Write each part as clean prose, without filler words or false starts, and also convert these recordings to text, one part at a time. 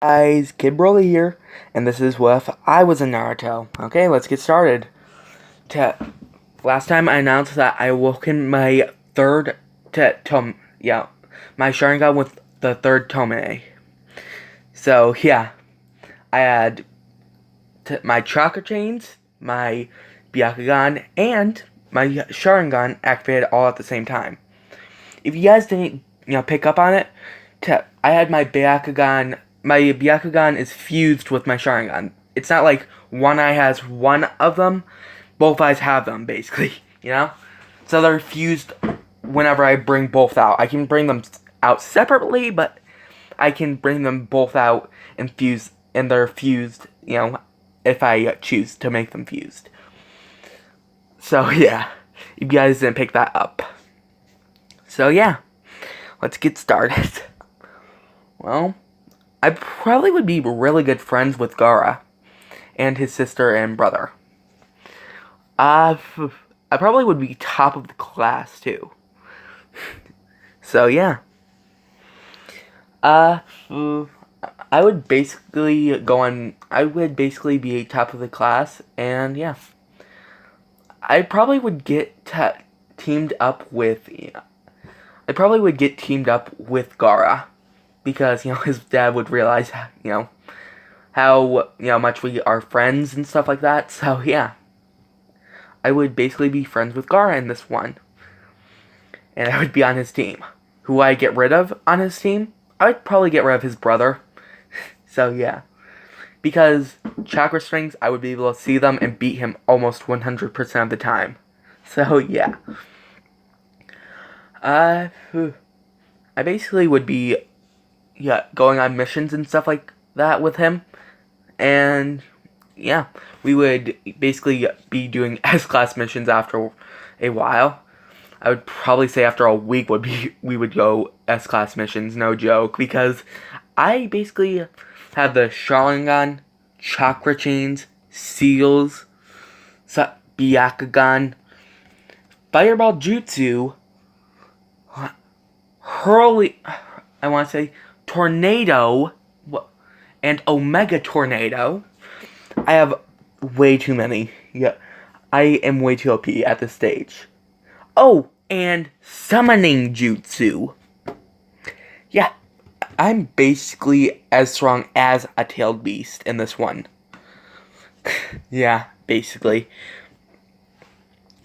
Guys, Kid Broly here, and this is what if I was in Naruto. Okay, let's get started. Last time I announced that I awoken my third my Sharingan with the third Tomine. So yeah, I had my chakra chains, my Byakugan, and my Sharingan activated all at the same time. If you guys didn't pick up on it, I had my Byakugan. My Byakugan is fused with my Sharingan. It's not like one eye has one of them. Both eyes have them, basically. So they're fused whenever I bring both out. I can bring them out separately, but I can bring them both out and fuse, and they're fused, if I choose to make them fused. So yeah, you guys didn't pick that up. So yeah, let's get started. Well, I probably would be really good friends with Gaara and his sister and brother. I probably would be top of the class too. So yeah. I would basically go on. I would basically be top of the class, and yeah, I probably would get teamed up with. I probably would get teamed up with Gaara because his dad would realize how much we are friends and stuff like that. So yeah, I would basically be friends with Gaara in this one, and I would be on his team. Who I get rid of on his team? I would probably get rid of his brother. So yeah, because chakra strings, I would be able to see them and beat him almost 100% of the time. So yeah, I basically would be going on missions and stuff like that with him. And yeah, we would basically be doing S-class missions after a while. I would probably say after a week we would go S-class missions, no joke, because I basically have the Sharingan, chakra chains, seals, Byakugan, Fireball Jutsu, Hurley, I want to say Tornado, and Omega Tornado. I have way too many. Yeah, I am way too OP at this stage. Oh, and Summoning Jutsu. Yeah, I'm basically as strong as a tailed beast in this one. Yeah, basically.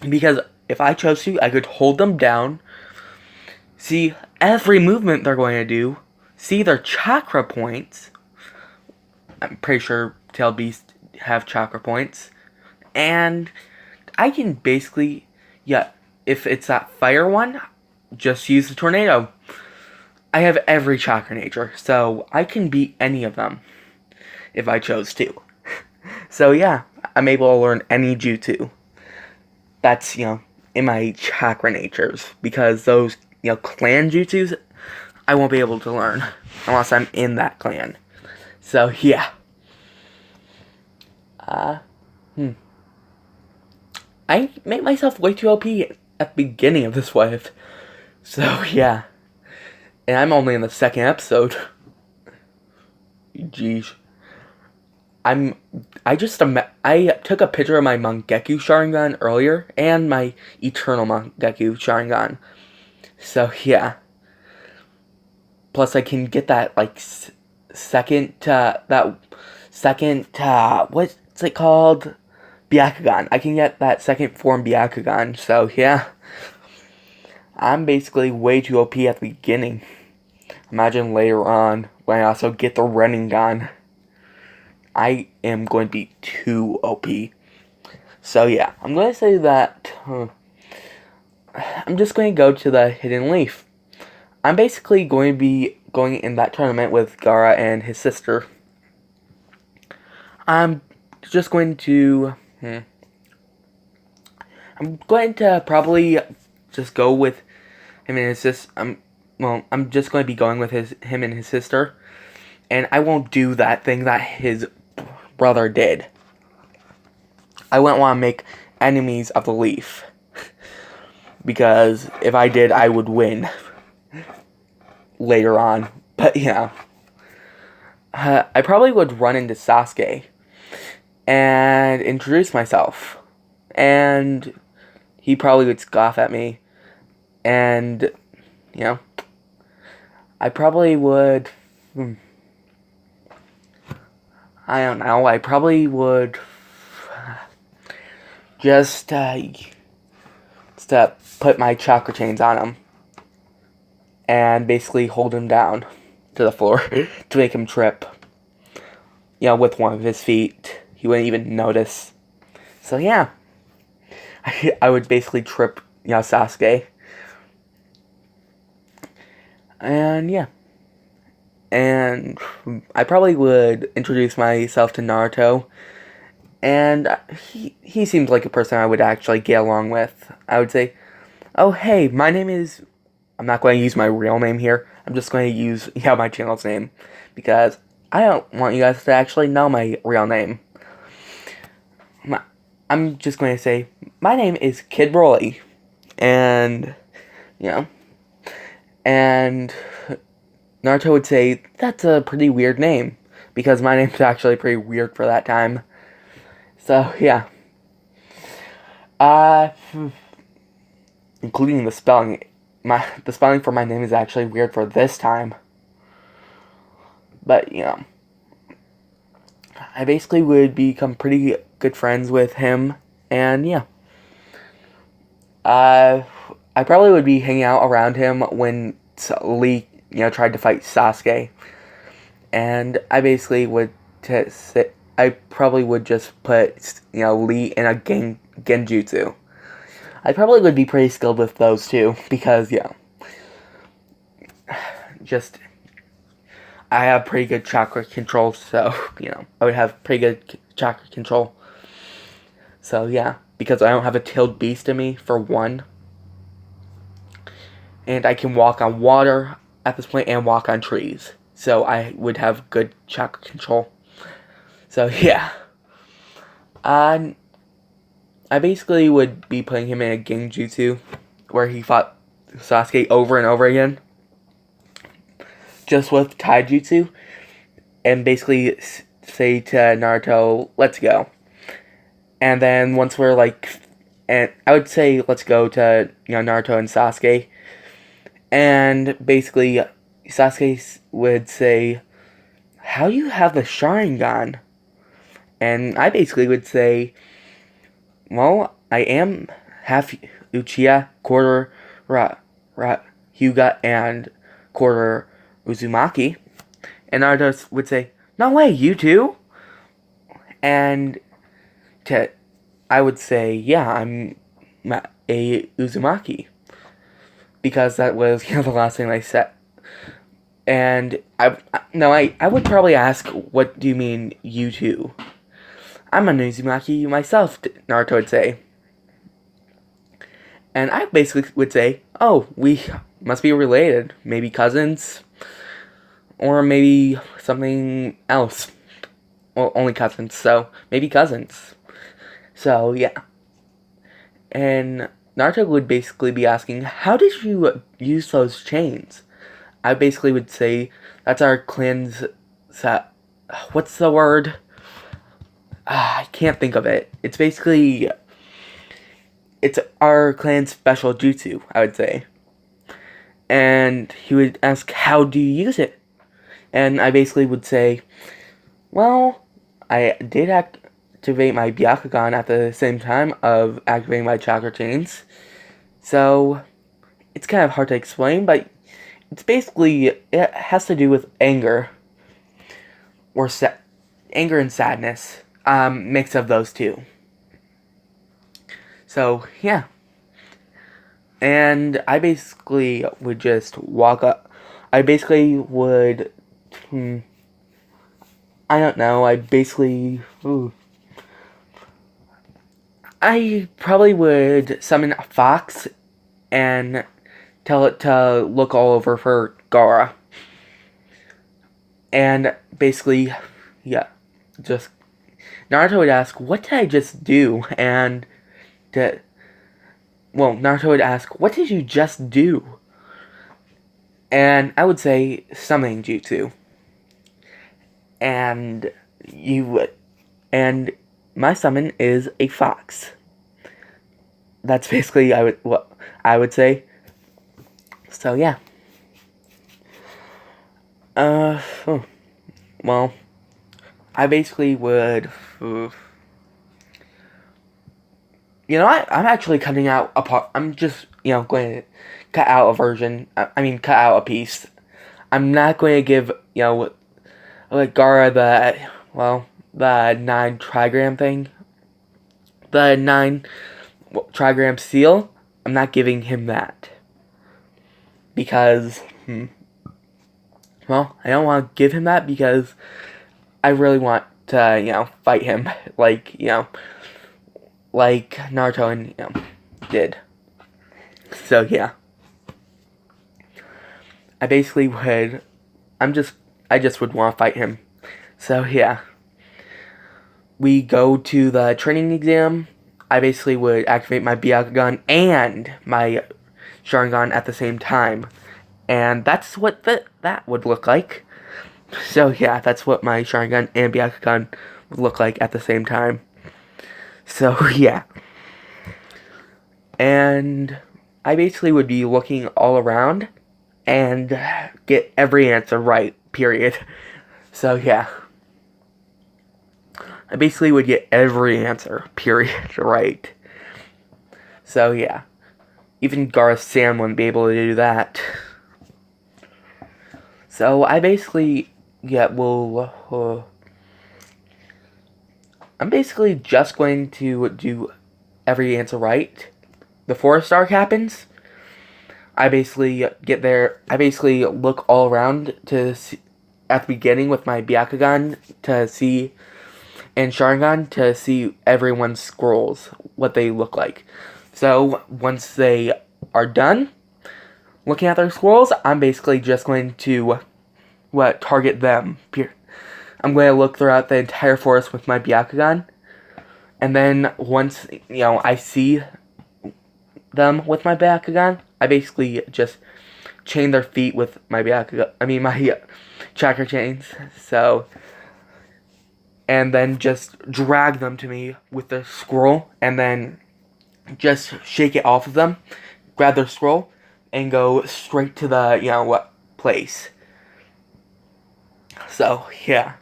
Because if I chose to, I could hold them down, see every movement they're going to do, see their chakra points. I'm pretty sure tailed beasts have chakra points. And I can basically, if it's that fire one, just use the tornado. I have every chakra nature, so I can beat any of them if I chose to. So yeah, I'm able to learn any jutsu. That's, in my chakra natures. Because those, clan jutsus, I won't be able to learn unless I'm in that clan. So yeah. I made myself way too OP at the beginning of this wave. So yeah. And I'm only in the second episode. Jeez. I took a picture of my Mangekyou Sharingan earlier, and my Eternal Mangekyou Sharingan. So yeah. Plus I can get that, what's it called? Byakugan. I can get that second form Byakugan, so yeah. I'm basically way too OP at the beginning. Imagine later on, when I also get the Rinnegan. I am going to be too OP. So yeah, I'm going to say that I'm just going to go to the Hidden Leaf. I'm basically going to be going in that tournament with Gaara and his sister. I'm just going to... I'm going to probably just go with him and his sister. I'm just going to be going with him and his sister. And I won't do that thing that his brother did. I wouldn't want to make enemies of the leaf. Because if I did, I would win. Later on. But yeah. I probably would run into Sasuke and introduce myself. And he probably would scoff at me. And, you know, I probably would. I don't know. I probably would just, put my chakra chains on him. And basically hold him down to the floor to make him trip. With one of his feet. He wouldn't even notice. So, yeah. I would basically trip, Sasuke. And, yeah. And I probably would introduce myself to Naruto. And he seems like a person I would actually get along with. I would say, oh, hey, my name is... I'm not going to use my real name here. I'm just going to use, my channel's name. Because I don't want you guys to actually know my real name. I'm just going to say, my name is Kid Broly. And, and Naruto would say, that's a pretty weird name. Because my name's actually pretty weird for that time. So, yeah. Including the spelling. The spelling for my name is actually weird for this time. But, I basically would become pretty good friends with him. And, yeah. I probably would be hanging out around him when Lee, tried to fight Sasuke. And I basically would I probably would just put, Lee in a genjutsu. I probably would be pretty skilled with those too, because, I have pretty good chakra control, so, I would have pretty good chakra control. So, yeah, because I don't have a tailed beast in me, for one. And I can walk on water at this point and walk on trees. So I would have good chakra control. So, yeah. I basically would be putting him in a genjutsu where he fought Sasuke over and over again. Just with taijutsu. And basically say to Naruto, let's go. And then once we're and I would say let's go to, Naruto and Sasuke. And basically Sasuke would say, how do you have the Sharingan? And I basically would say, well, I am half Uchiha, quarter Hyuga, and quarter Uzumaki. And Naruto would say, no way, you too? And I would say, yeah, I'm a Uzumaki. Because that was, the last thing I said. And I would probably ask, what do you mean, you too? I'm a Uzumaki myself, Naruto would say. And I basically would say, oh, we must be related. Maybe cousins. Or maybe something else. Well, only cousins, so maybe cousins. So, yeah. And Naruto would basically be asking, how did you use those chains? I basically would say, that's our clan's... What's the word? I can't think of it. It's basically... It's our clan's special jutsu, I would say. And he would ask, how do you use it? And I basically would say, well, I did activate my Byakugan at the same time of activating my chakra chains. So, it's kind of hard to explain, but it's basically, it has to do with anger. Or anger and sadness. Mix of those two. So, yeah. And I basically would just walk up. I basically would... I don't know. I basically... I probably would summon a fox and tell it to look all over for Gaara. And basically, yeah, just... Naruto would ask, what did I just do? And... Naruto would ask, what did you just do? And I would say, summoning jutsu. and and my summon is a fox. That's basically what I would say. So yeah. Well, I basically would. I'm actually cutting out a part. I'm just going to cut out a version. Cut out a piece. I'm not going to give like Gara the 9 trigram thing, the 9 trigram seal. I'm not giving him that because I don't want to give him that because I really want to fight him like like Naruto and did. So yeah, I basically would. I just would want to fight him. So yeah, we go to the training exam. I basically would activate my Byakugan and my Sharingan at the same time, and that's what that would look like. So yeah, that's what my Sharingan and Byakugan would look like at the same time. So yeah. And I basically would be looking all around and get every answer right, period. So yeah. I basically would get every answer, period, right. So yeah. Even Garth Sam wouldn't be able to do that. So I basically, I'm basically just going to do every answer right. The forest arc happens. I basically get there. I basically look all around to see, at the beginning with my Byakugan to see, and Sharingan to see everyone's scrolls, what they look like. So once they are done looking at their scrolls, I'm basically just going to target them. I'm going to look throughout the entire forest with my Byakugan, and then once I see them with my Byakugan, I basically just chain their feet with my Byakugan. My chakra chains. So, and then just drag them to me with the scroll, and then just shake it off of them, grab their scroll, and go straight to the place. So yeah,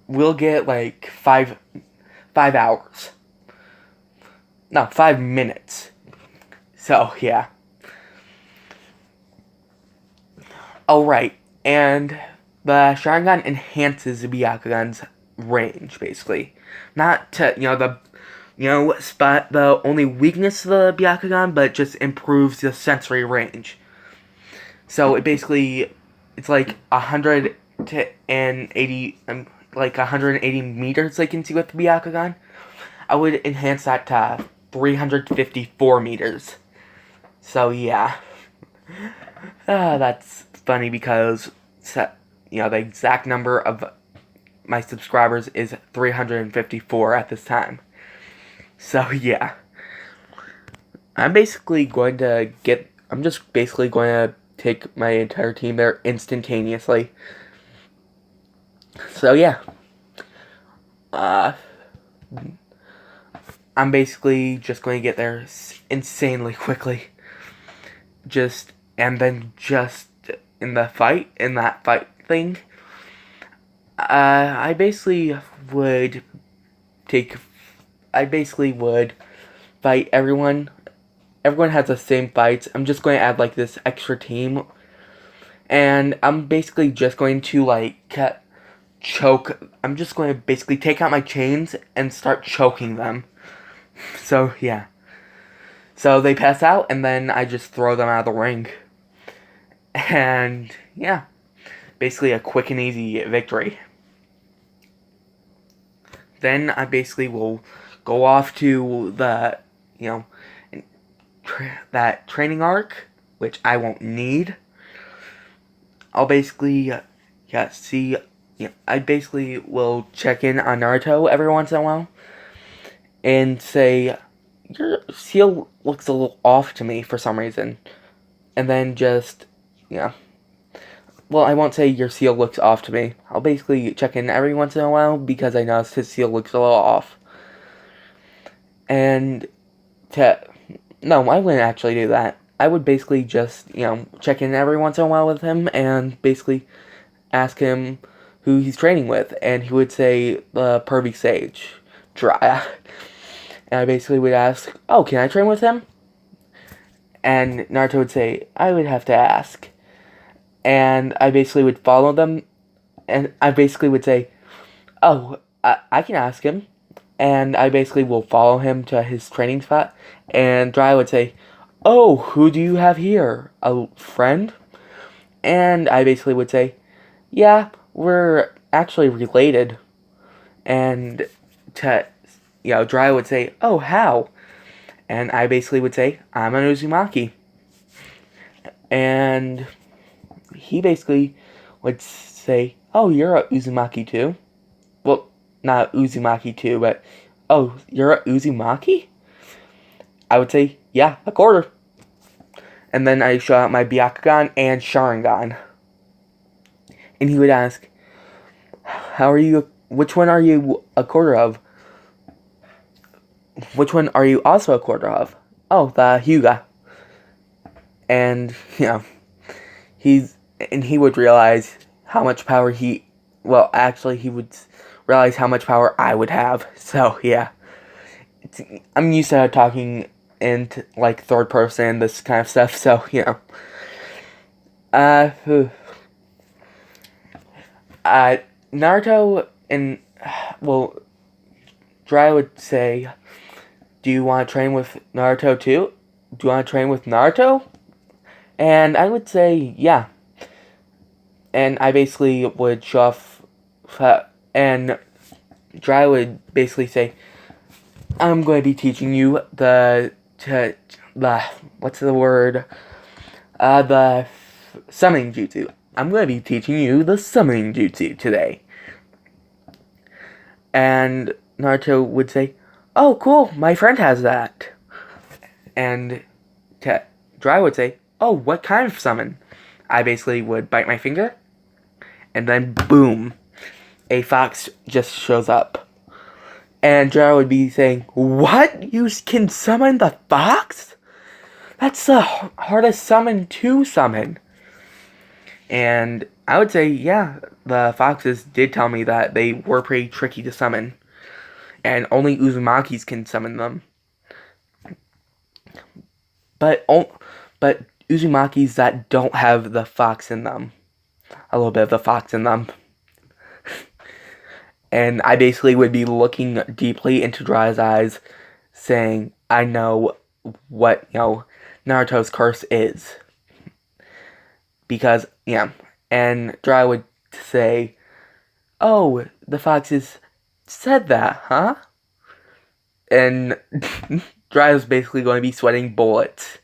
we'll get like 5 hours. No, 5 minutes. So yeah. Alright, and the Sharingan enhances the Byakugan's range, basically. Not to, spot the only weakness of the Byakugan, but just improves the sensory range. So it basically, it's like 180, like 180 meters they can see with the Byakugan. I would enhance that to 354 meters. So yeah. That's funny because the exact number of my subscribers is 354 at this time. So yeah. I'm just basically going to take my entire team there instantaneously. So yeah. I'm basically just going to get there insanely quickly. And then in that fight thing, I basically would fight everyone. Everyone has the same fights. I'm just going to add like this extra team, and I'm basically just going to choke. I'm just going to basically take out my chains and start choking them. So yeah. So they pass out, and then I just throw them out of the ring. And yeah, basically a quick and easy victory. Then I basically will go off to the, that training arc, which I won't need. I'll basically, I basically will check in on Naruto every once in a while and say, your seal looks a little off to me for some reason. And then just, well, I won't say your seal looks off to me. I'll basically check in every once in a while because I noticed his seal looks a little off. And no, I wouldn't actually do that. I would basically just, check in every once in a while with him and basically ask him who he's training with. And he would say the pervy sage, Dry. And I basically would ask, oh, can I train with him? And Naruto would say, I would have to ask. And I basically would follow them. And I basically would say, oh, I can ask him. And I basically will follow him to his training spot. And Dry would say, oh, who do you have here? A friend? And I basically would say, yeah, we're actually related. And Dry would say, oh, how? And I basically would say, I'm an Uzumaki. And he basically would say, oh, you're a Uzumaki too? Well, not Uzumaki too, but, oh, you're a Uzumaki? I would say, yeah, a quarter. And then I show out my Byakugan and Sharingan. And he would ask, which one are you a quarter of? Which one are you also a quarter of? Oh, the Hyuga. And, he would realize how much power he would realize how much power I would have. So, yeah. I'm used to talking in, third person, this kind of stuff, so, Naruto and, Dry would say, do you want to train with Naruto too? Do you want to train with Naruto? And I would say, yeah. And I basically would show off, and Dry would basically say, I'm going to be teaching you the summoning jutsu. I'm going to be teaching you the summoning jutsu today. And Naruto would say, oh, cool, my friend has that. And Dry would say, oh, what kind of summon? I basically would bite my finger, and then boom, a fox just shows up. And Dry would be saying, what? You can summon the fox? That's the hardest summon to summon. And I would say, yeah, the foxes did tell me that they were pretty tricky to summon. And only Uzumakis can summon them. But Uzumakis that don't have the fox in them. A little bit of the fox in them. And I basically would be looking deeply into Dry's eyes, saying, I know what, Naruto's curse is. Because, and Dry would say, oh, the foxes said that, huh? And Dry was basically going to be sweating bullets.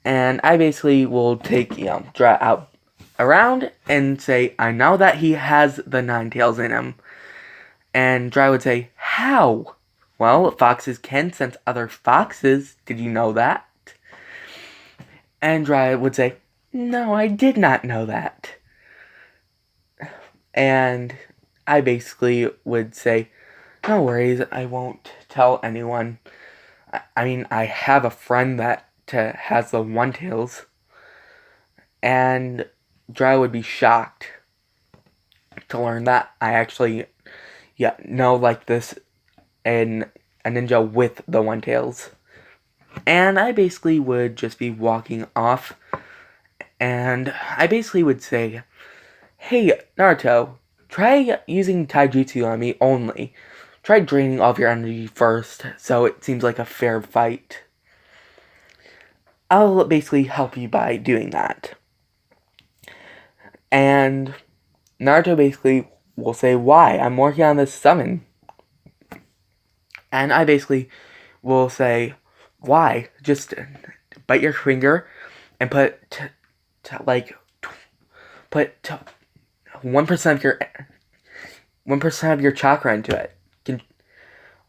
And I basically will take, Dry out around and say, I know that he has the 9 tails in him. And Dry would say, how? Well, foxes can sense other foxes. Did you know that? And Dry would say, no, I did not know that. And I basically would say, no worries, I won't tell anyone. I have a friend that has the 1 tails. And Dry would be shocked to learn that I actually, know this in a ninja with the 1 tails. And I basically would just be walking off, and I basically would say, hey, Naruto, try using taijutsu on me only. Try draining all of your energy first, so it seems like a fair fight. I'll basically help you by doing that. And Naruto basically will say, why? I'm working on this summon. And I basically will say, why? Just bite your finger and put 1% of your chakra into it.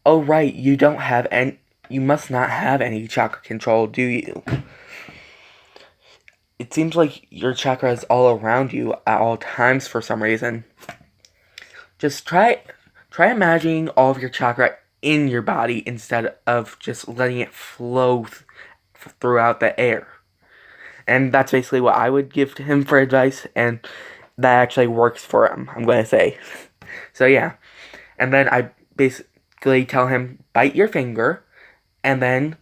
Oh right, you must not have any chakra control, do you? it seems like your chakra is all around you at all times for some reason. Just try imagining all of your chakra in your body instead of just letting it flow throughout the air. And that's basically what I would give to him for advice, and that actually works for him, I'm going to say. So yeah, and then I basically tell him, bite your finger, and then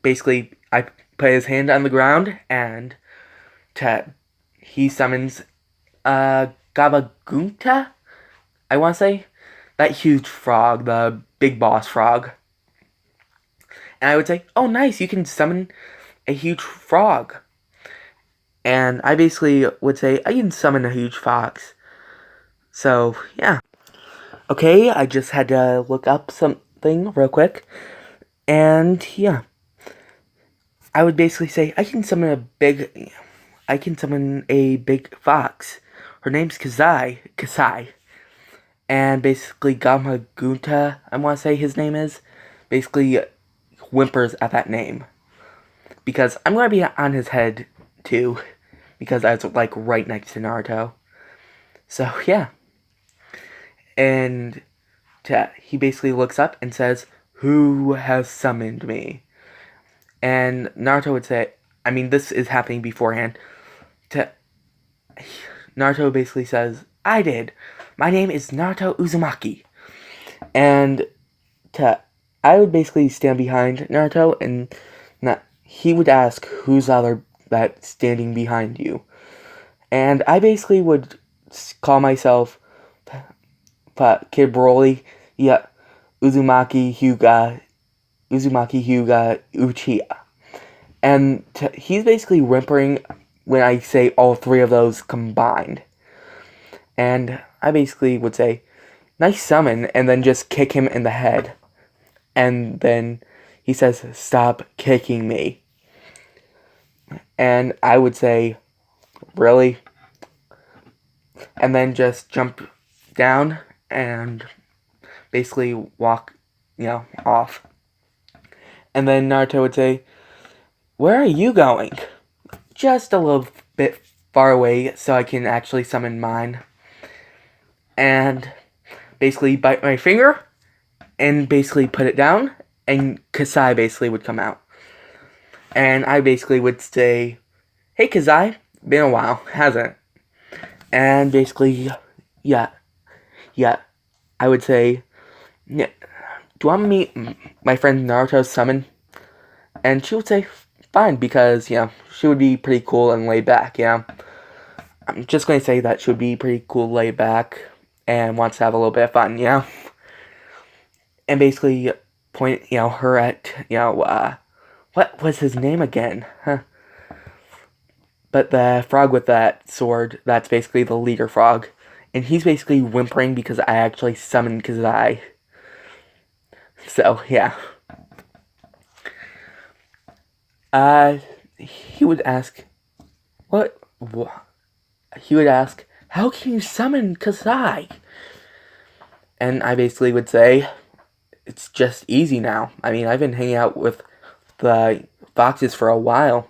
basically I put his hand on the ground, and he summons Gabagunta, I want to say, that huge frog, the big boss frog. And I would say, oh nice, you can summon a huge frog. And I basically would say, I can summon a huge fox. So, yeah. Okay, I just had to look up something real quick. And, yeah. I would basically say, I can summon a big fox. Her name's Kasai. And basically, Gamagunta, I want to say his name is, basically whimpers at that name. Because I'm going to be on his head, too. Because I was, like, right next to Naruto. So, yeah. And he basically looks up and says, who has summoned me? And Naruto would say, I mean, this is happening beforehand. Naruto basically says, I did. My name is Naruto Uzumaki. And I would basically stand behind Naruto, and he would ask, who's the other that's standing behind you? And I basically would call myself Kid Broly, yeah, Uzumaki Hyuga Uchiha. And he's basically whimpering when I say all three of those combined. And I basically would say, nice summon, and then just kick him in the head. And then he says, stop kicking me. And I would say, really? And then just jump down and basically walk, off. And then Naruto would say, where are you going? Just a little bit far away so I can actually summon mine. And basically bite my finger and basically put it down, and Kasai basically would come out. And I basically would say, hey Kasai, been a while, hasn't it? And basically, yeah, I would say, yeah, do you want to meet my friend Naruto's summon? And she would say, fine, because, she would be pretty cool and laid back, I'm just going to say that she would be pretty cool, laid back, and wants to have a little bit of fun, And basically point, her at, what was his name again? But the frog with that sword, that's basically the leader frog. And he's basically whimpering because I actually summoned Kazai. So, yeah. He would ask, what? He would ask, how can you summon Kazai? And I basically would say, it's just easy now. I mean, I've been hanging out with the foxes for a while.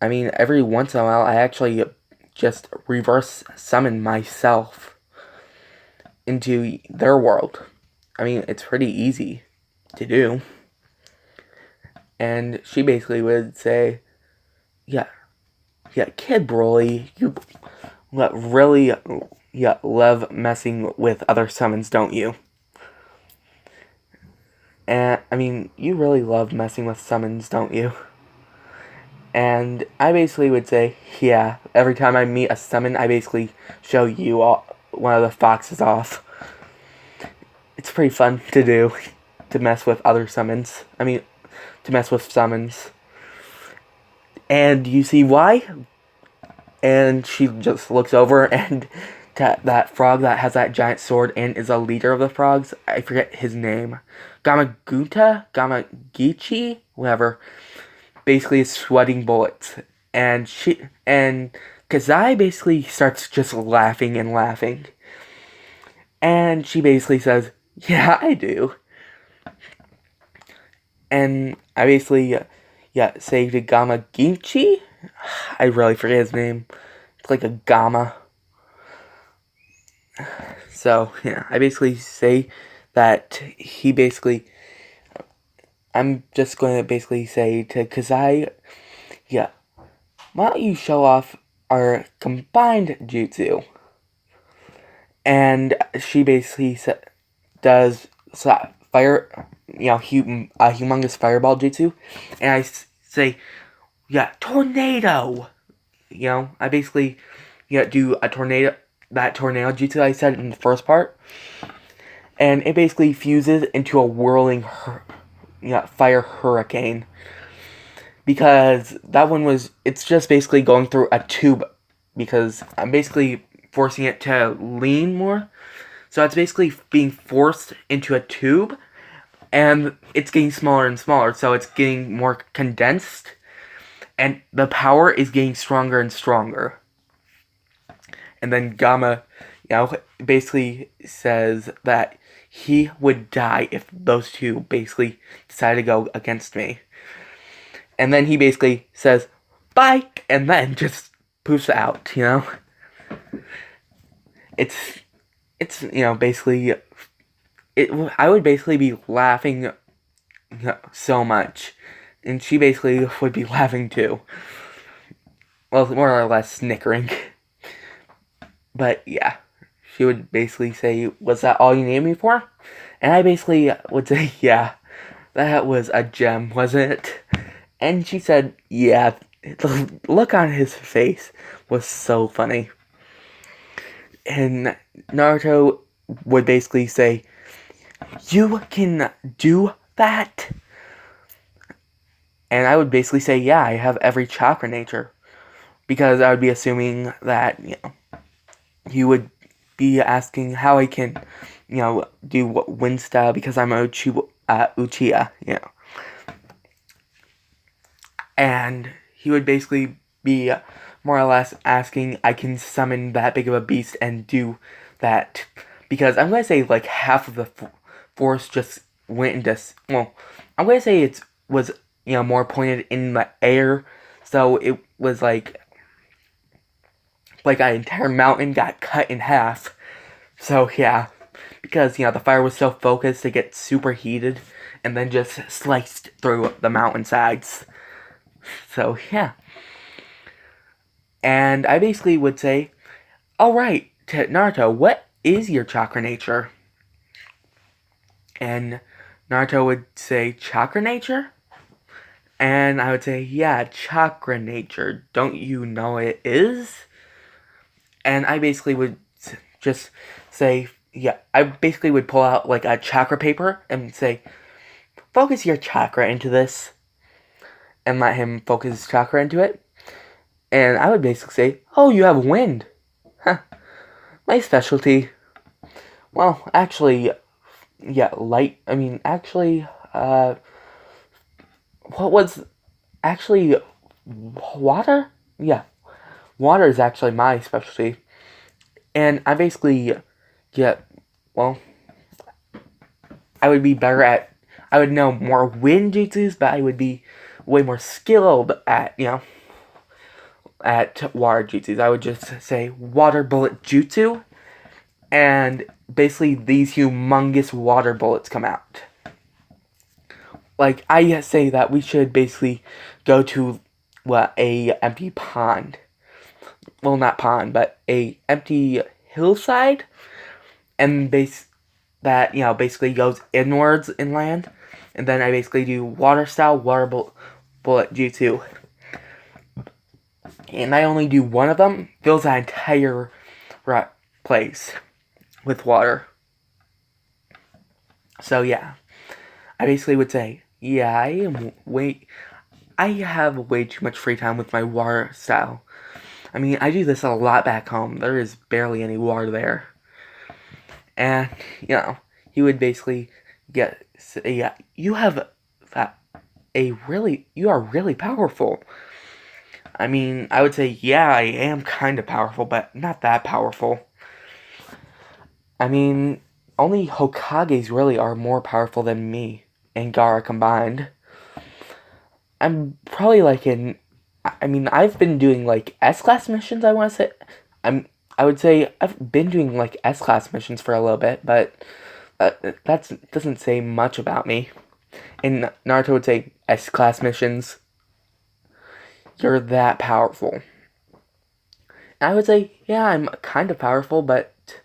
I mean, every once in a while, I actually just reverse summon myself into their world. I mean, it's pretty easy to do. And she basically would say, yeah, Kid Broly, you really, love messing with other summons, don't you? And, I mean, you really love messing with summons, don't you? And I basically would say, yeah, every time I meet a summon, I basically show you one of the foxes off. It's pretty fun to do, to mess with other summons. I mean, to mess with summons. And you see why? And she just looks over, and that frog that has that giant sword and is a leader of the frogs, I forget his name. Gamagichi? Whatever. Basically is sweating bullets. And Kazai basically starts just laughing and laughing. And she basically says, yeah, I do. And I basically, say to Gamagichi, I really forget his name. It's like a gamma. So, yeah, I basically say that he basically, I'm just going to basically say to Kazai, yeah, why don't you show off our combined jutsu? And she basically does fire, a humongous fireball jutsu. And I say, yeah, tornado! I basically, do a tornado, that tornado jutsu I said in the first part. And it basically fuses into a whirling fire hurricane. Because that one it's just basically going through a tube. Because I'm basically forcing it to lean more. So it's basically being forced into a tube. And it's getting smaller and smaller. So it's getting more condensed. And the power is getting stronger and stronger. And then Gamma, basically says that he would die if those two basically decided to go against me. And then he basically says, bye, and then just poofs out, It's basically, I would basically be laughing so much. And she basically would be laughing too. Well, more or less snickering. But yeah, she would basically say, was that all you needed me for? And I basically would say, yeah, that was a gem, wasn't it? And she said, yeah. The look on his face was so funny. And Naruto would basically say, you can do that? And I would basically say, yeah, I have every chakra nature. Because I would be assuming that, you would be asking how I can, do wind style because I'm a Uchiha, And he would basically be more or less asking I can summon that big of a beast and do that. Because I'm going to say like half of the force just went into, I'm going to say it was, more pointed in the air. So it was like an entire mountain got cut in half. So yeah, because the fire was so focused, it gets super heated and then just sliced through the mountain sides. So yeah. And I basically would say, alright, Naruto, what is your chakra nature? And Naruto would say, chakra nature? And I would say, yeah, chakra nature. Don't you know it is? And I basically would just say, yeah, I basically would pull out like a chakra paper and say, focus your chakra into this. And let him focus his chakra into it. And I would basically say, oh, you have wind. Huh. My specialty. Well, actually, yeah, light. I mean, actually, what was actually water? Yeah, water is actually my specialty. And I basically well, I would be better I would know more wind jutsus, but I would be way more skilled at, at water jutsus. I would just say water bullet jutsu, and basically these humongous water bullets come out. Like, I say that we should basically go to, a empty pond. Well, not pond, but a empty hillside, and basically goes inwards inland, and then I basically do water style water bullet jutsu. And I only do one of them, fills that entire place with water. So yeah, I basically would say, yeah, I have way too much free time with my water style. I mean, I do this a lot back home. There is barely any water there. And, he would basically say, yeah, you have you are really powerful. I mean, I would say, yeah, I am kind of powerful, but not that powerful. I mean, only Hokages really are more powerful than me and Gaara combined. I'm probably like I mean, I've been doing like S-class missions. I want to say, I'm. I would say I've been doing like S-class missions for a little bit, but that doesn't say much about me. And Naruto would say S-class missions. You're that powerful. And I would say, yeah, I'm kind of powerful, but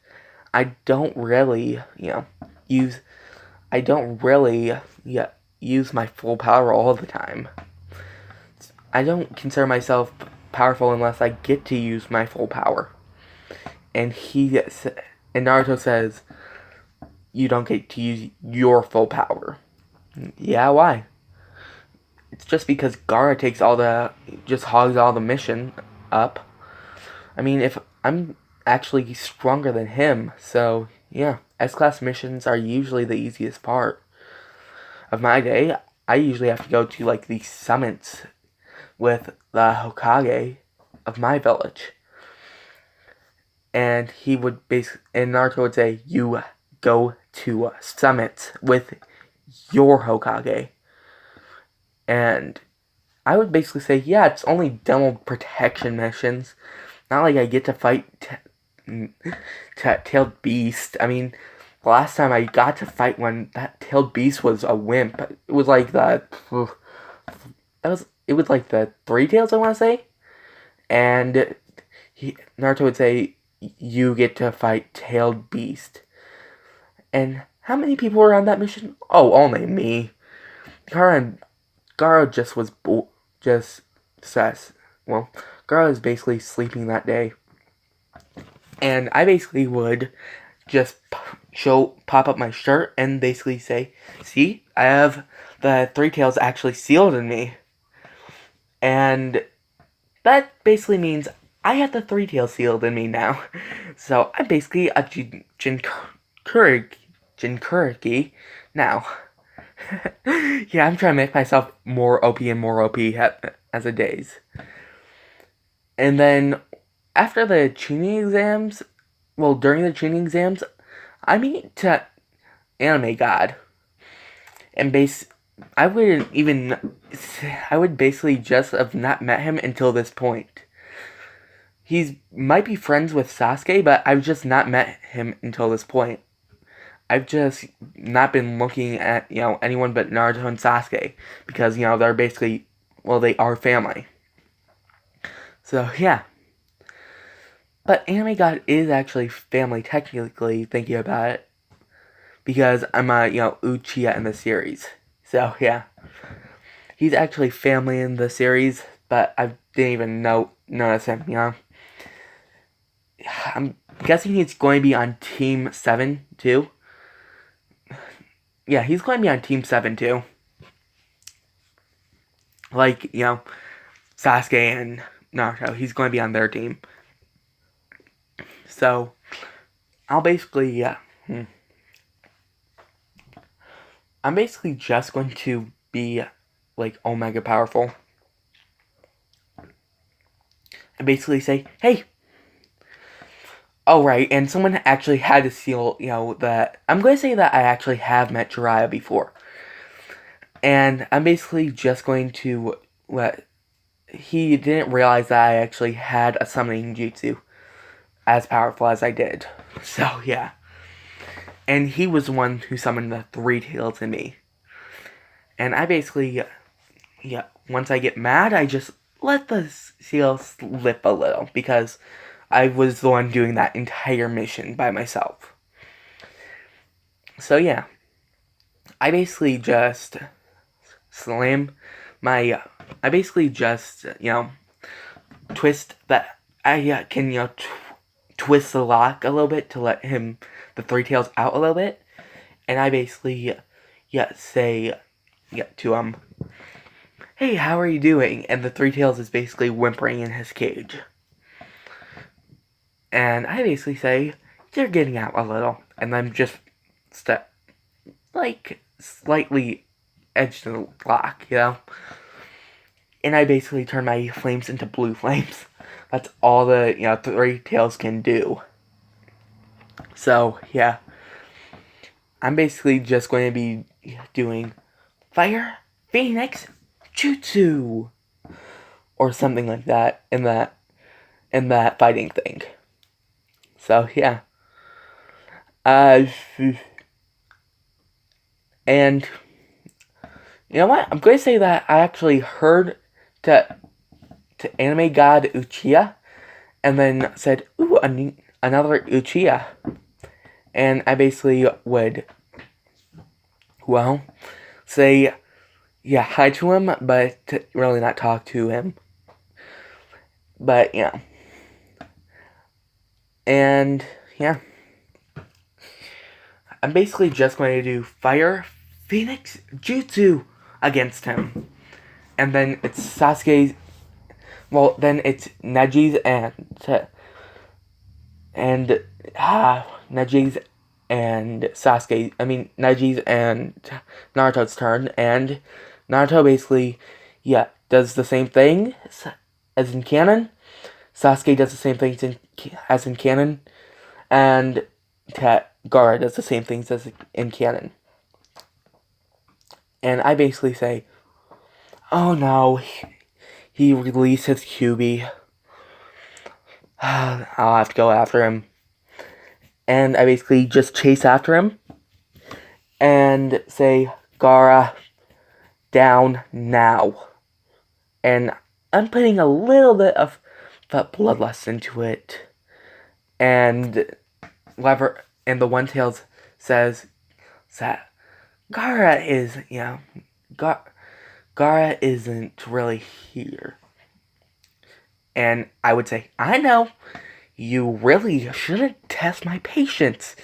I don't really, use. I don't really, use my full power all the time. I don't consider myself powerful unless I get to use my full power. And and Naruto says, you don't get to use your full power. Yeah, why? It's just because Gaara just hogs all the mission up. I mean, if I'm actually stronger than him, so yeah, S-class missions are usually the easiest part of my day. I usually have to go to like these summits with the Hokage of my village. And and Naruto would say, you go to summits with your Hokage. And I would basically say, yeah, it's only demo protection missions. Not like I get to fight Tailed Beast. I mean, the last time I got to fight one, that Tailed Beast was a wimp. It was like it was like the Three Tails, I want to say. And Naruto would say, you get to fight Tailed Beast. And how many people were on that mission? Oh, only me. Gaara just just says, well, Gaara was basically sleeping that day. And I basically would just pop up my shirt and basically say, see, I have the Three Tails actually sealed in me. And that basically means I have the Three Tails sealed in me now. So I'm basically a Jinchuriki now. Yeah, I'm trying to make myself more OP and more OP as a days. And then after the tuning exams, during the tuning exams, I meet to Anime God. And I would basically just have not met him until this point. Might be friends with Sasuke, but I've just not met him until this point. I've just not been looking at, anyone but Naruto and Sasuke. Because, they're basically, they are family. So, yeah. But Anime God is actually family, technically, thinking about it. Because I'm a, Uchiha in the series. So, yeah. He's actually family in the series, but I didn't even notice him, I'm guessing he's going to be on Team 7, too. Yeah, he's going to be on Team 7, too. Like, Sasuke and Naruto. He's going to be on their team. So, I'll basically, I'm basically just going to be, like, Omega powerful. And basically say, hey! Oh, right, and someone actually had to seal, that... I'm going to say that I actually have met Jiraiya before. And I'm basically just going to let... He didn't realize that I actually had a summoning jutsu as powerful as I did. So, yeah. And he was the one who summoned the Three Tails in me. And I basically, once I get mad, I just let the seal slip a little. Because I was the one doing that entire mission by myself. So, yeah. I basically just I basically just, twist that... I can, twist the lock a little bit to let the Three Tails out a little bit. And I basically, say, to him, hey, how are you doing? And the Three Tails is basically whimpering in his cage. And I basically say, you're getting out a little. And I'm just, slightly edge to the lock, And I basically turn my flames into blue flames. That's all the, Three Tails can do. So, yeah. I'm basically just going to be doing Fire Phoenix Jutsu. or something like that in that fighting thing. So yeah. Uh, and you know what? I'm going to say that I actually heard to anime god Uchiha, and then said, "Ooh, another Uchiha," and I basically would, well, say, yeah, hi to him, but really not talk to him. But yeah, and yeah, I'm basically just going to do Fire Phoenix Jutsu against him, and then it's Sasuke's. Well, then it's Neji's and Neji's and Sasuke. I mean Neji's and Naruto's turn, and Naruto basically, yeah, does the same thing as in canon. Sasuke does the same things as in canon, and Gaara does the same things as in canon. And I basically say, oh no, he released his QB. I'll have to go after him. And I basically just chase after him and say, Gaara, down now. And I'm putting a little bit of bloodlust into it. And the One Tails says that Gaara is, Gaara isn't really here. And I would say, I know, you really shouldn't test my patience.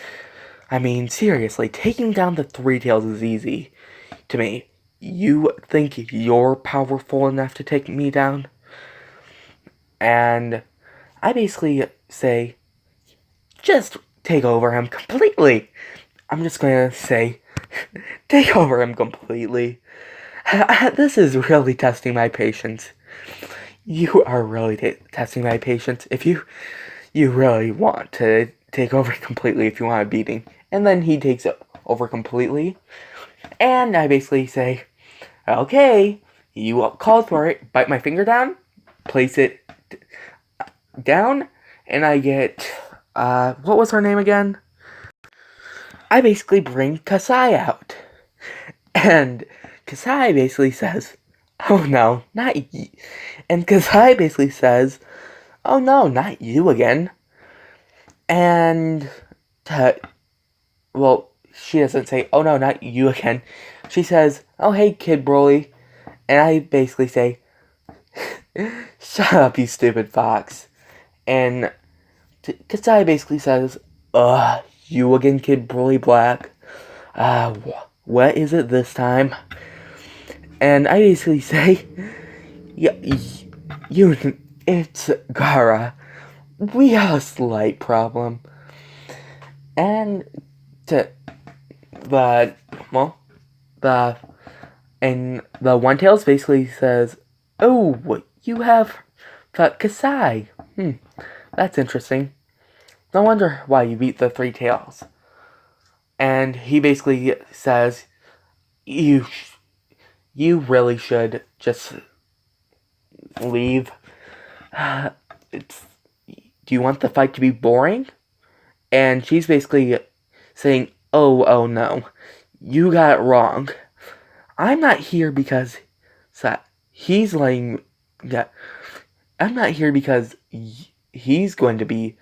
I mean, seriously, taking down the Three Tails is easy to me. You think you're powerful enough to take me down? And I basically say, just take over him completely. I'm just gonna say, take over him completely. This is really testing my patience. You are really testing my patience. If you really want to take over completely, if you want a beating. And then he takes it over completely. And I basically say, okay, you called for it. Bite my finger down, place it down, and I get, what was her name again? I basically bring Kasai out. And Kasai basically says, oh no, not you. And Kasai basically says, oh no, not you again. And, well, she doesn't say, oh no, not you again. She says, oh hey, Kid Broly. And I basically say, shut up, you stupid fox. And Kasai basically says, you again, Kid Broly Black. What is it this time? And I basically say, yeah, it's Gaara. We have a slight problem. And the One Tails basically says, oh, you have Kasai. That's interesting. No wonder why you beat the Three Tails. And he basically says, you really should just leave. Do you want the fight to be boring? And she's basically saying, oh no, you got it wrong. I'm not here because he's letting. Yeah, I'm not here because he's going to be.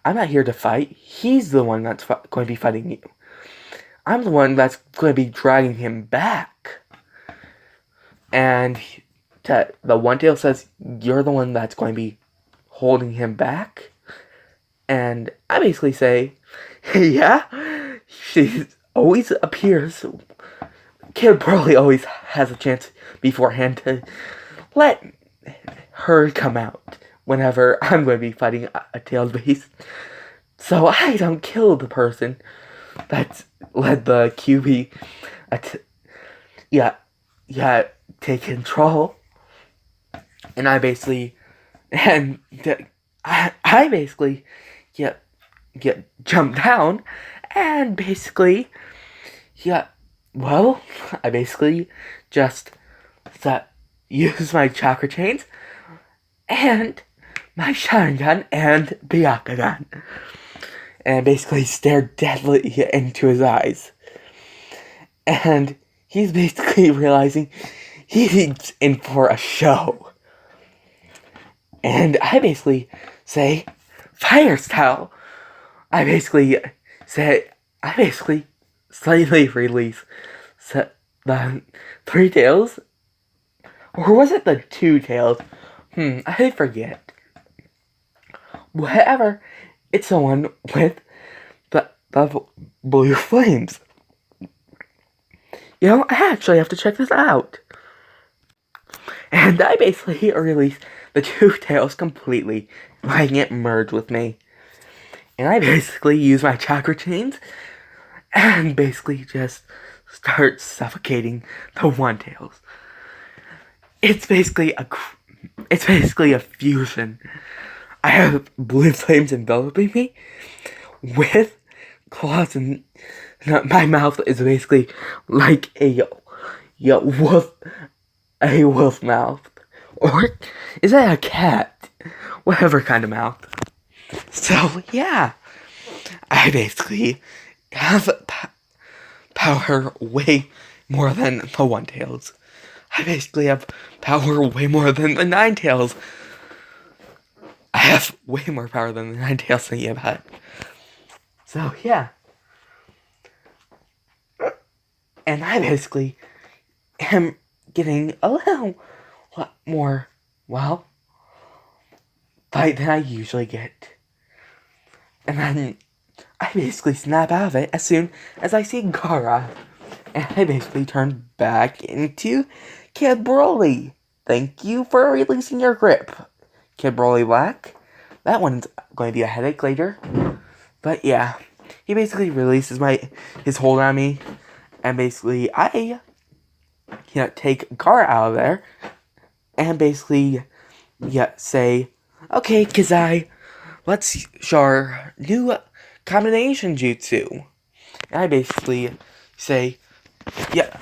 I'm not here to fight. He's the one that's going to be fighting you. I'm the one that's going to be dragging him back. And the One Tail says, you're the one that's going to be holding him back. And I basically say, yeah, she always appears. Kid Broly always has a chance beforehand to let her come out whenever I'm going to be fighting a Tails base. So I don't kill the person that's led the QB. Take control. And I basically, I basically get jumped down, and basically, I basically just use my chakra chains and my Sharingan and Byakugan, and basically stare deadly into his eyes. And he's basically realizing he's in for a show. And I basically say, fire style. I basically slightly release the 3 tails. Or was it the 2 tails? I forget. Whatever, it's the one with the blue flames. You know, I actually have to check this out. And I basically release the 2 tails completely, letting it merge with me. And I basically use my chakra chains and basically just start suffocating the 1 tails. It's basically a fusion. I have blue flames enveloping me with claws, and my mouth is basically like a wolf mouth. Or is that a cat? Whatever kind of mouth. So, yeah. I basically have power way more than the 1 tails. I basically have power way more than the 9 tails. I have way more power than the 9 tails than you have had. So, yeah. And I basically am getting a little lot more, well, fight than I usually get. And then I basically snap out of it as soon as I see Gaara. And I basically turn back into Kid Broly. Thank you for releasing your grip, Kid Broly Black. That one's going to be a headache later. But yeah, he basically releases his hold on me. And basically I take Gaara out of there. And basically say, okay, Kazai, let's show our new combination jutsu. And I basically say, yeah,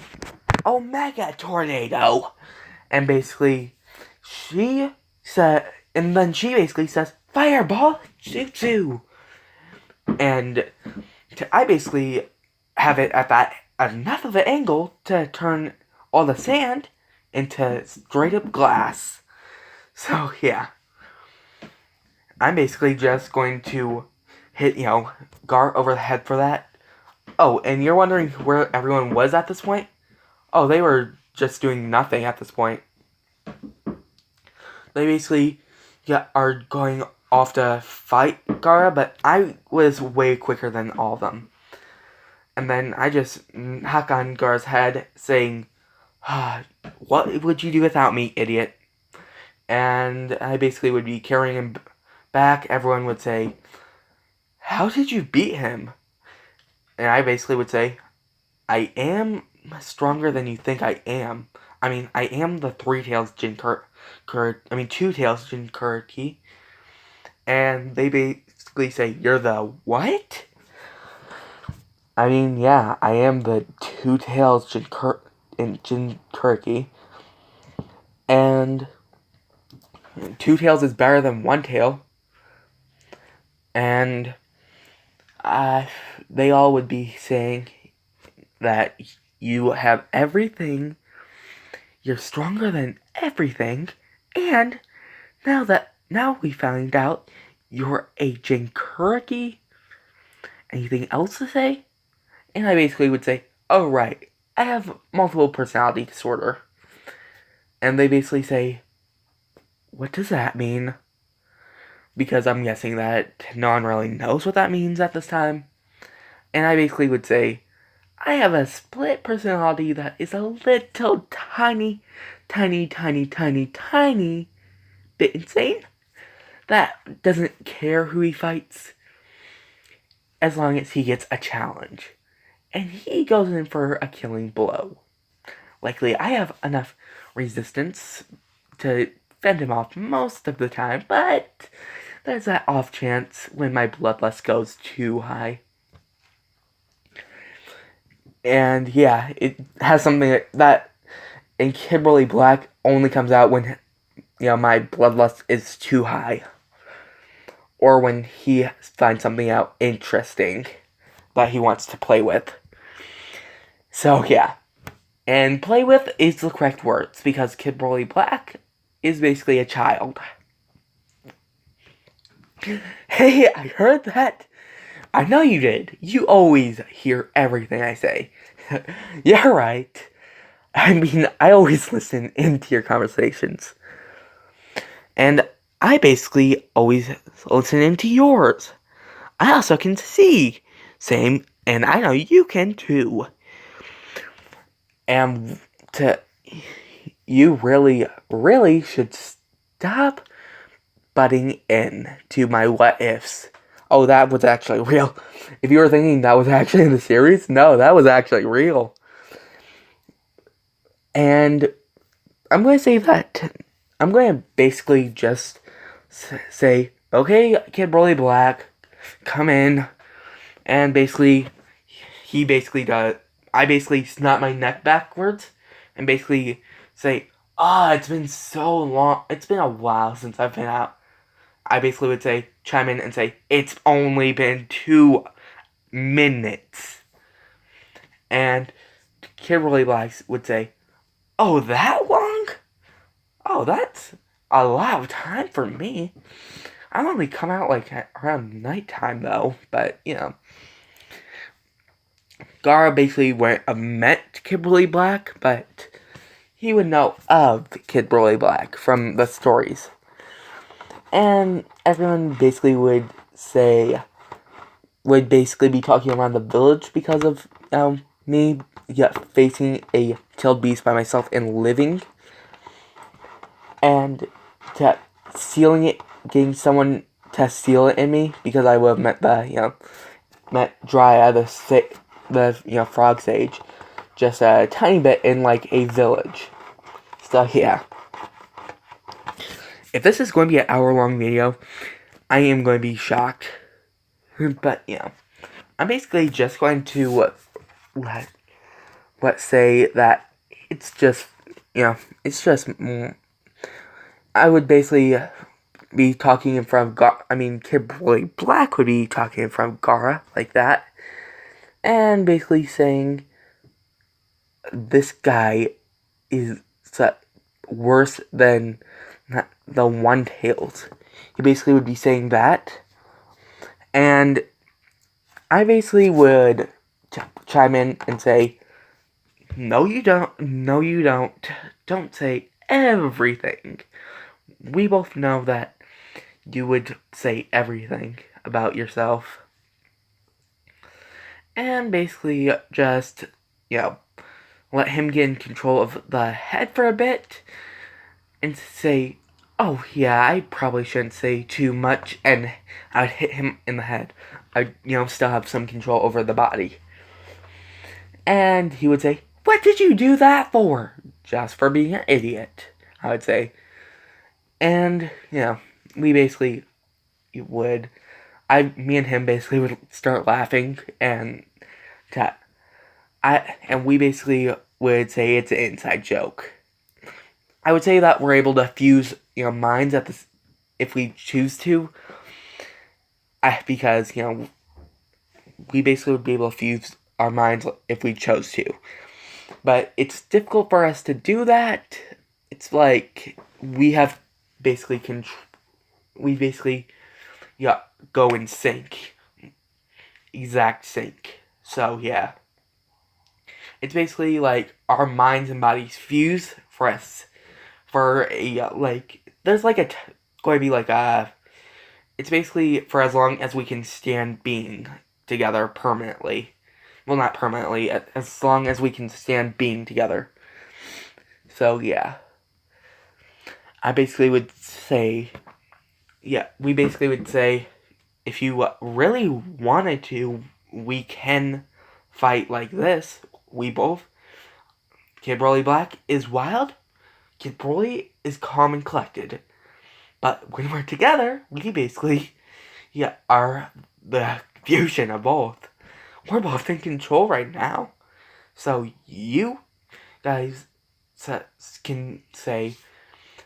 Omega Tornado. And basically, she basically says, Fireball Jutsu. And I basically have it at enough of an angle to turn all the sand into straight up glass. So, yeah. I'm basically just going to hit, Gar over the head for that. Oh, and you're wondering where everyone was at this point? Oh, they were just doing nothing at this point. They basically are going off to fight Gaara, but I was way quicker than all of them. And then I just hack on Gaara's head, saying, what would you do without me, idiot? And I basically would be carrying him back. Everyone would say, how did you beat him? And I basically would say, I am stronger than you think I am. I mean, I am the 2 tails Jinchuriki. And they basically say, you're the what? I mean, yeah, I am the 2 tails Jinchuriki. And 2 tails is better than 1 tail. And they all would be saying that you have everything, you're stronger than everything, and now we found out you're a Jinchuriki. Anything else to say? And I basically would say, oh right, I have multiple personality disorder. And they basically say, what does that mean? Because I'm guessing that no one really knows what that means at this time. And I basically would say, I have a split personality that is a little tiny bit insane. That doesn't care who he fights, as long as he gets a challenge. And he goes in for a killing blow. Likely, I have enough resistance to fend him off most of the time, but there's that off chance when my bloodlust goes too high. And yeah, it has something that And Kimberly Black only comes out when, my bloodlust is too high. Or when he finds something out interesting that he wants to play with. So, yeah. And play with is the correct words, because Kimberly Black is basically a child. Hey, I heard that. I know you did. You always hear everything I say. Yeah, right. I mean, I always listen into your conversations. And I basically always listen into yours. I also can see. Same, and I know you can too. And you really, really should stop butting in to my what ifs. Oh, that was actually real. If you were thinking that was actually in the series, no, that was actually real. And I'm going to say that. I'm going to basically just say, okay, Kid Broly Black, come in. And basically, he basically does. I basically snap my neck backwards and basically say, it's been so long. It's been a while since I've been out. I basically would say, chime in and say, it's only been 2 minutes. And Kid Rolly Blacks would say, oh, that long? Oh, that's a lot of time for me. I only come out like around nighttime though, but Gara basically met Kid Rolly Black, but he would know of Kid Rolly Black from the stories. And everyone basically would basically be talking around the village because of me facing a tailed beast by myself and living. And getting someone to seal it in me, because I would have met Dryad, the frog sage, just a tiny bit in like a village. So yeah. If this is going to be an hour-long video, I am going to be shocked. But, I'm basically just going to let's say that it's just, I would basically be talking in front of Kid Broly Black would be talking in front of Gara, like that. And basically saying, this guy is worse than the One Tails. He basically would be saying that. And I basically would chime in and say, no you don't, no you don't. Don't say everything. We both know that you would say everything about yourself. And basically just, let him get in control of the head for a bit. And say, oh yeah, I probably shouldn't say too much. And I'd hit him in the head. I'd, still have some control over the body. And he would say, what did you do that for? Just for being an idiot, I would say. And, we basically would, me and him basically would start laughing, and we basically would say it's an inside joke. I would say that we're able to fuse, minds if we choose to. Because, we basically would be able to fuse our minds if we chose to. But it's difficult for us to do that. It's like we have basically go in sync. Exact sync. So yeah. It's basically like our minds and bodies fuse for us. For there's going to be it's basically for as long as we can stand being together permanently. Well, not permanently, as long as we can stand being together. So, yeah. I basically would say, we basically would say, if you really wanted to, we can fight like this. We both. Kid Broly Black is wild. Kid Broly is calm and collected. But when we're together, we basically, are the fusion of both. We're both in control right now. So you guys can say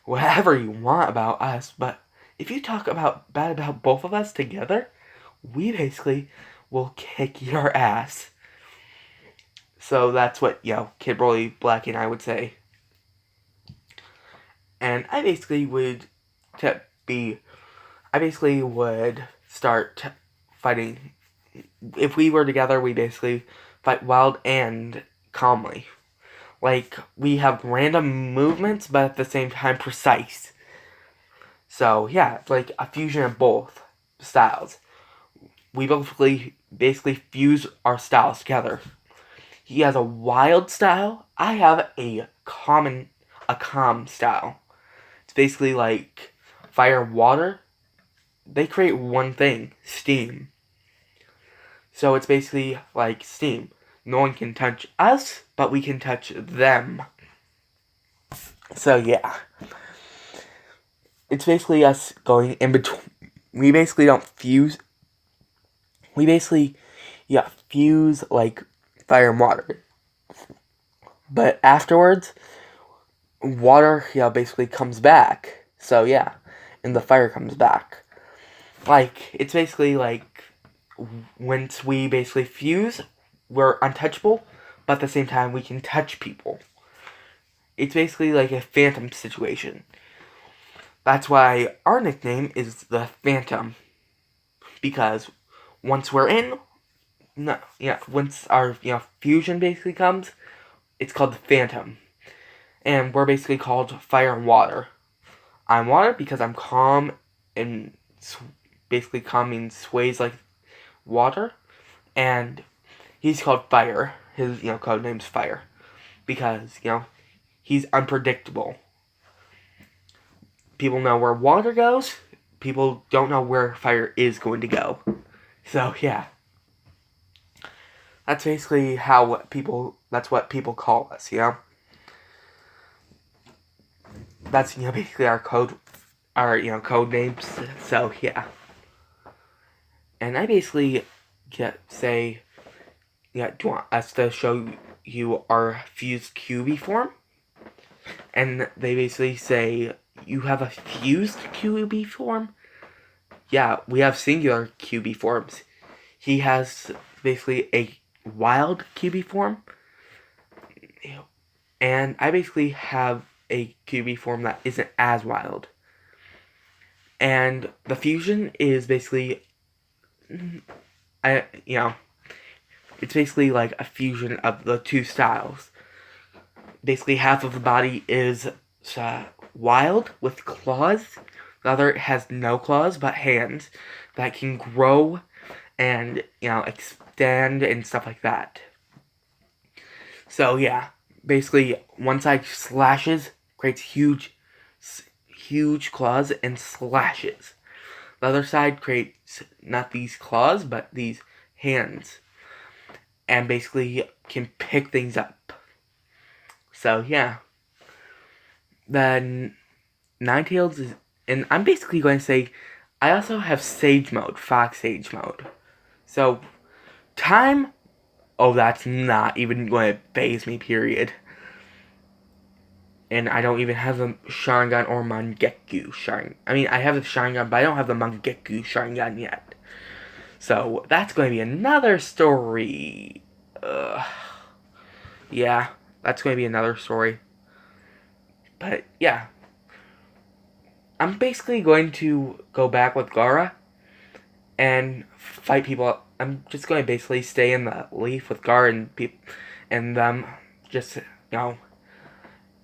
whatever you want about us, but if you talk bad about both of us together, we basically will kick your ass. So that's what, Kid Broly, Black, and I would say. And I basically would start fighting. If we were together, we basically fight wild and calmly. Like, we have random movements, but at the same time precise. So, yeah, it's like a fusion of both styles. We basically fuse our styles together. He has a wild style. I have a calm style. It's basically like fire and water. They create one thing, steam. So it's basically like steam. No one can touch us, but we can touch them. So yeah. It's basically us going in between. We basically don't fuse. We basically, fuse like fire and water. But afterwards, water, basically comes back. So yeah, and the fire comes back. Like, it's basically like, once we basically fuse, we're untouchable, but at the same time, we can touch people. It's basically like a phantom situation. That's why our nickname is the Phantom. Because once we're in, once our, fusion basically comes, it's called the Phantom. And we're basically called Fire and Water. I'm water because I'm calm, and basically calm means sways like water. And he's called Fire. His, code name's Fire. Because, he's unpredictable. People know where water goes. People don't know where fire is going to go. So, yeah. That's basically that's what people call us, That's, basically our code names. So, yeah. And I basically do you want us to show you our fused QB form? And they basically say, you have a fused QB form? Yeah, we have singular QB forms. He has basically a wild QB form. And I basically have a QB form that isn't as wild. And the fusion is basically, it's basically like a fusion of the two styles. Basically, half of the body is wild with claws. The other has no claws but hands that can grow and, extend and stuff like that. So, yeah. Basically, one side slashes, creates huge claws, and slashes. The other side creates not these claws, but these hands. And basically can pick things up. So, yeah. Then Ninetales is... And I'm basically going to say, I also have Sage Mode, Fox Sage Mode. So, time... Oh, that's not even going to faze me, period. And I don't even have the Sharingan or Mangekyou Sharingan. I mean, I have the Sharingan, but I don't have the Mangekyou Sharingan yet. So, that's going to be another story. Yeah, that's going to be another story. But, yeah. I'm basically going to go back with Gaara and fight people. I'm just going to basically stay in the leaf with Gaara and them just,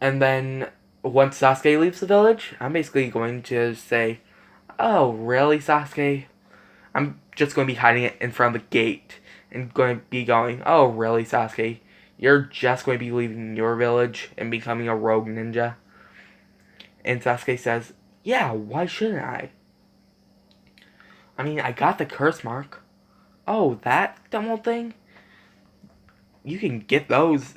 And then, once Sasuke leaves the village, I'm basically going to say, oh, really, Sasuke? I'm just going to be hiding it in front of the gate and going to be going, oh, really, Sasuke? You're just going to be leaving your village and becoming a rogue ninja? And Sasuke says, yeah, why shouldn't I? I mean, I got the curse mark. Oh, that dumb old thing? You can get those.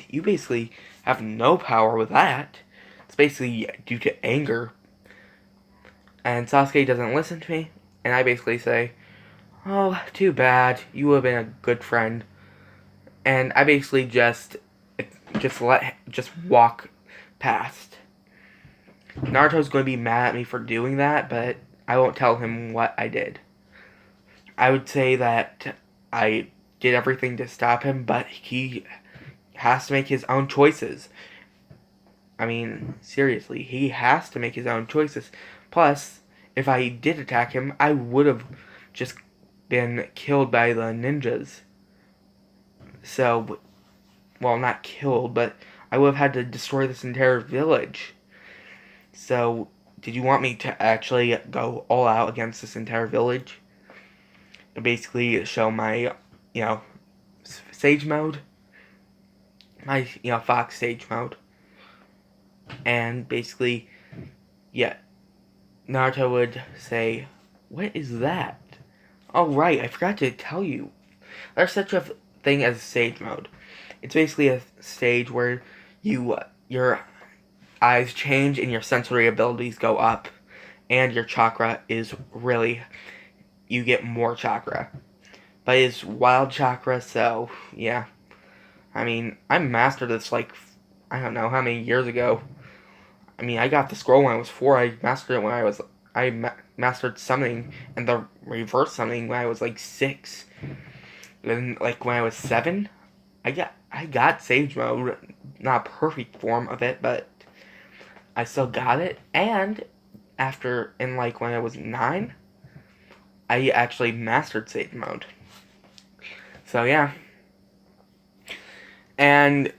You basically have no power with that. It's basically due to anger. And Sasuke doesn't listen to me. And I basically say, oh, too bad. You would have been a good friend. And I basically just walk past. Naruto's going to be mad at me for doing that, but I won't tell him what I did. I would say that I did everything to stop him, but he has to make his own choices. I mean, seriously, he has to make his own choices. Plus, if I did attack him, I would have just been killed by the ninjas. So, well, not killed, but I would have had to destroy this entire village. So, did you want me to actually go all out against this entire village? And basically show my, sage mode? My, Fox sage mode. And basically, yeah, Naruto would say, "What is that?" Oh, right, I forgot to tell you. There's such a thing as sage mode. It's basically a stage where your eyes change and your sensory abilities go up, and your chakra is really, you get more chakra. But it's wild chakra, so yeah. I mean, I mastered this like, I don't know how many years ago. I mean, I got the scroll when I was 4. I mastered it when mastered summoning and the reverse summoning when I was like 6. Then like when I was 7, I got Sage Mode, not a perfect form of it, but I still got it. And when I was 9, I actually mastered Sage Mode. So yeah. And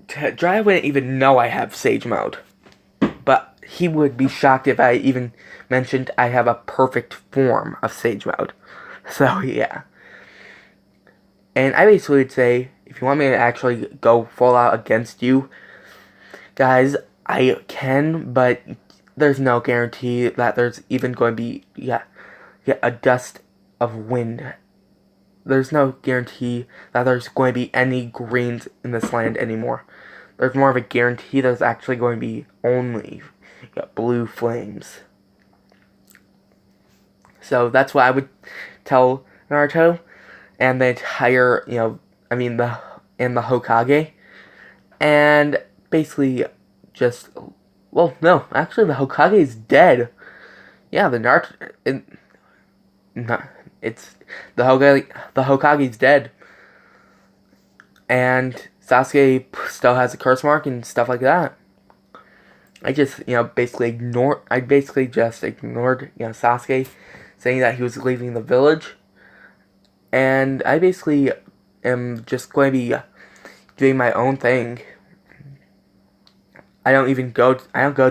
Dry wouldn't even know I have Sage Mode. But he would be shocked if I even mentioned I have a perfect form of Sage Mode. So yeah. And I basically would say, if you want me to actually go full out against you, guys, I can, but there's no guarantee that there's even going to be a dust of wind. There's no guarantee that there's going to be any greens in this land anymore. There's more of a guarantee there's actually going to be only blue flames. So that's what I would tell Naruto and the entire, the Hokage. And basically just, well, no, actually the Hokage is dead. Yeah, the Hokage's dead. And Sasuke still has a curse mark and stuff like that. I just, basically ignored Sasuke saying that he was leaving the village. And I basically am just going to be doing my own thing. I don't go to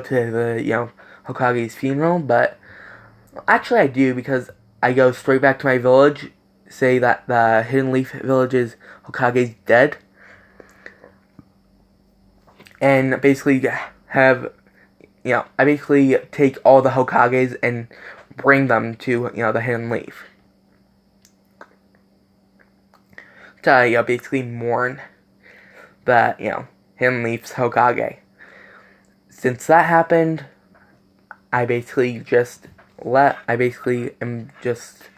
the, Hokage's funeral, but actually I do, because I go straight back to my village, say that the Hidden Leaf Village's Hokage's dead, and basically have, I basically take all the Hokages and bring them to, the Hidden Leaf. To, basically mourn the, Hidden Leaf's Hokage. Since that happened, I basically am just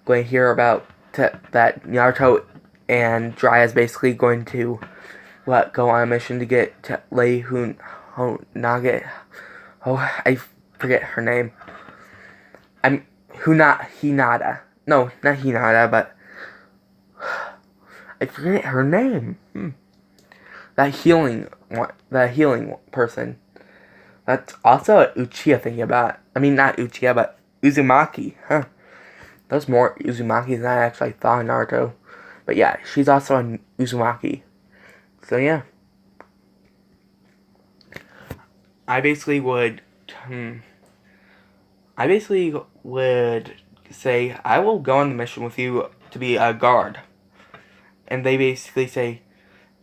going to hear about that Naruto and Jiraiya is basically going to go on a mission to get to Lei Hunage. Oh, I forget her name. Hinata. No, not Hinata, but I forget her name. That healing person. That's also an Uchiha thinking about. I mean, not Uchiha, but Uzumaki. Huh. There's more Uzumakis than I actually thought in Naruto. But yeah, she's also an Uzumaki. So yeah. I basically would say, I will go on the mission with you to be a guard. And they basically say,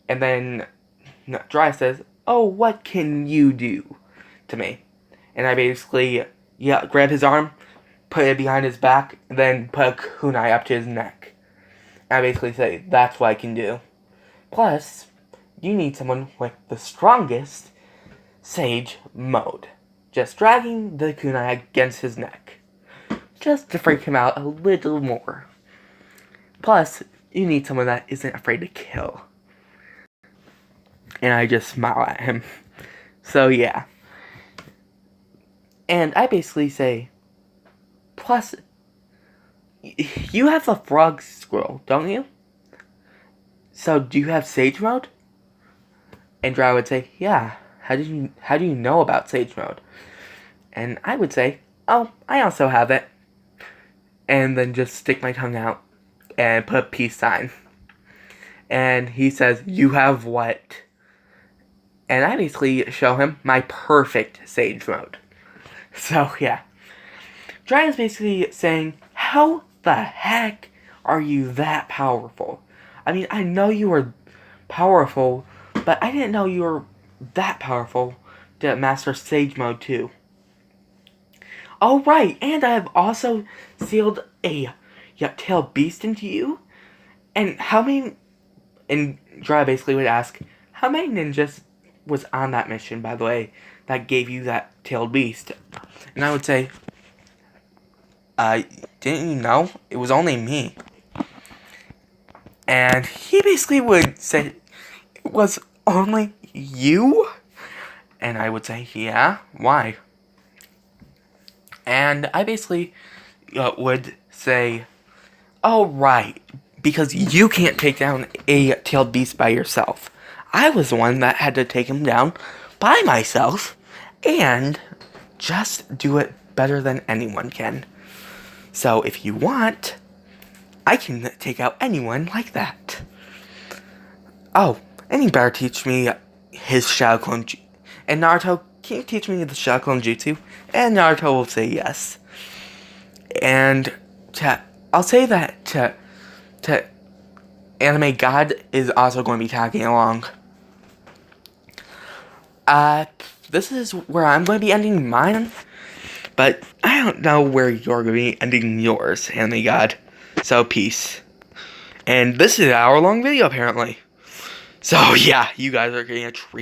and then Dry says, "Oh, what can you do to me?" And I basically, grab his arm, put it behind his back, and then put a kunai up to his neck. And I basically say, that's what I can do. Plus, you need someone with the strongest Sage Mode. Just dragging the kunai against his neck. Just to freak him out a little more. Plus, you need someone that isn't afraid to kill. And I just smile at him. So yeah. And I basically say, plus, you have a frog scroll, don't you? So do you have Sage Mode? And Dry would say, yeah. How do you know about Sage Mode? And I would say, oh, I also have it. And then just stick my tongue out and put a peace sign. And he says, you have what? And I basically show him my perfect Sage Mode. So yeah. Dry is basically saying, how the heck are you that powerful? I mean, I know you were powerful, but I didn't know you were that powerful to master Sage Mode too. Oh right, and I have also sealed a tailed beast into you. And how many... And Dry basically would ask, how many ninjas was on that mission, by the way, that gave you that tailed beast? And I would say, didn't you know? It was only me. And he basically would say, it was only you? And I would say, yeah, why? And I basically would say, oh, right, because you can't take down a tailed beast by yourself. I was the one that had to take him down by myself, and just do it better than anyone can. So if you want, I can take out anyone like that. Oh, and he better teach me his Shadow Clone Jutsu. And Naruto, can you teach me the Shadow Clone Jutsu? And Naruto will say yes. And I'll say that to Anime God is also going to be tagging along. This is where I'm going to be ending mine. But I don't know where you're going to be ending yours, Anime God. So, peace. And this is an hour-long video, apparently. So, yeah, you guys are getting a treat.